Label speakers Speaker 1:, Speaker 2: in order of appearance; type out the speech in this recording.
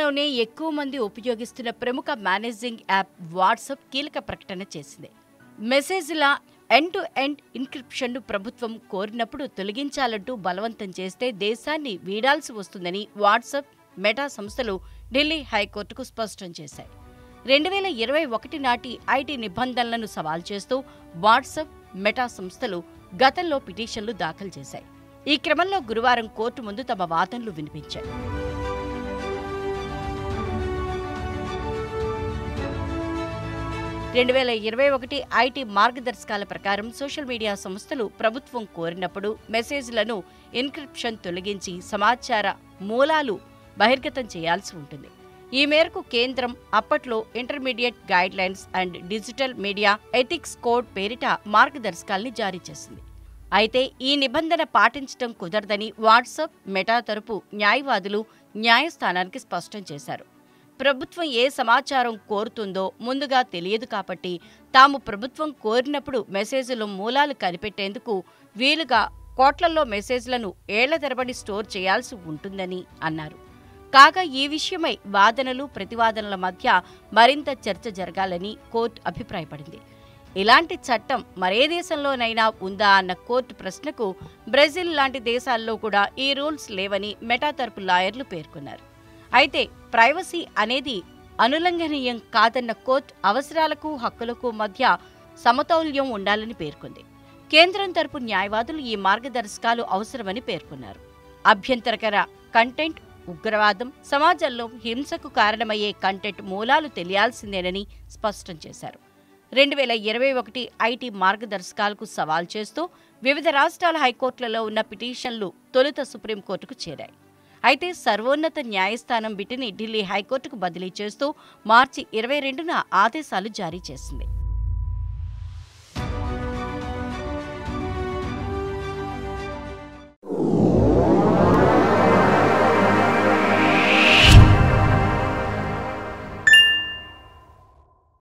Speaker 1: ప్రపంచంలోనే ఎక్కువ మంది ఉపయోగిస్తున్న ప్రముఖ మేనేజింగ్ యాప్ వాట్సాప్ కీలక ప్రకటన చేసింది. మెసేజ్ల ఎండ్ టు ఎండ్ ఎన్క్రిప్షన్ను ప్రభుత్వం కోరినప్పుడు తొలగించాలంటూ బలవంతం చేస్తే దేశాన్ని వీడాల్సి వస్తుందని వాట్సాప్, మెటా సంస్థలు ఢిల్లీ హైకోర్టుకు స్పష్టం చేశాయి. 2021 నాటి ఐటీ నిబంధనలను సవాల్ చేస్తూ వాట్సాప్, మెటా సంస్థలు గతంలో పిటిషన్లు దాఖలు చేశాయి. ఈ క్రమంలో గురువారం కోర్టు ముందు తమ వాదనలు వినిపించాయి. 2021 ఐటీ మార్గదర్శకాల ప్రకారం సోషల్ మీడియా సంస్థలు ప్రభుత్వం కోరినప్పుడు మెసేజ్లను ఎన్క్రిప్షన్ తొలగించి సమాచార మూలాలు బహిర్గతం చేయాల్సి ఉంటుంది. ఈ మేరకు కేంద్రం అప్పట్లో intermediate guidelines and digital media ethics code పేరిట మార్గదర్శకాల్ని జారీ చేసింది. అయితే ఈ నిబంధన పాటించడం కుదరదని వాట్సాప్, మెటా తరపు న్యాయవాదులు న్యాయస్థానానికి స్పష్టం చేశారు. ప్రభుత్వం ఏ సమాచారం కోరుతుందో ముందుగా తెలియదు కాబట్టి తాము ప్రభుత్వం కోరినప్పుడు మెసేజ్ల మూలాలు కనిపెట్టేందుకు వీలుగా కోట్లల్లో మెసేజ్లను ఏళ్ల తరబడి స్టోర్ చేయాల్సి ఉంటుందని అన్నారు. కాగా ఈ విషయమై వాదనలు, ప్రతివాదనల మధ్య మరింత చర్చ జరగాలని కోర్టు అభిప్రాయపడింది. ఇలాంటి చట్టం మరే దేశంలోనైనా ఉందా అన్న కోర్టు ప్రశ్నకు బ్రెజిల్ లాంటి దేశాల్లో కూడా ఈ రూల్స్ లేవని మెటా తరపు లాయర్లు పేర్కొన్నారు. అయితే ప్రైవసీ అనేది అనుల్లంఘనీయం కాదన్న కోర్టు అవసరాలకు, హక్కులకు మధ్య సమతౌల్యం ఉండాలని పేర్కొంది. కేంద్రం తరపు న్యాయవాదులు ఈ మార్గదర్శకాలు అవసరమని పేర్కొన్నారు. అభ్యంతరకర కంటెంట్, ఉగ్రవాదం, సమాజంలో హింసకు కారణమయ్యే కంటెంట్ మూలాలు తెలియాల్సిందేనని స్పష్టం చేశారు. 2021 ఐటీ మార్గదర్శకాలకు సవాల్ చేస్తూ వివిధ రాష్ట్రాల హైకోర్టులలో ఉన్న పిటిషన్లు తొలుత సుప్రీంకోర్టుకు చేరాయి. అయితే సర్వోన్నత న్యాయస్థానం వీటిని ఢిల్లీ హైకోర్టుకు బదిలీ చేస్తూ మార్చి 22న ఆదేశాలు జారీ చేసింది.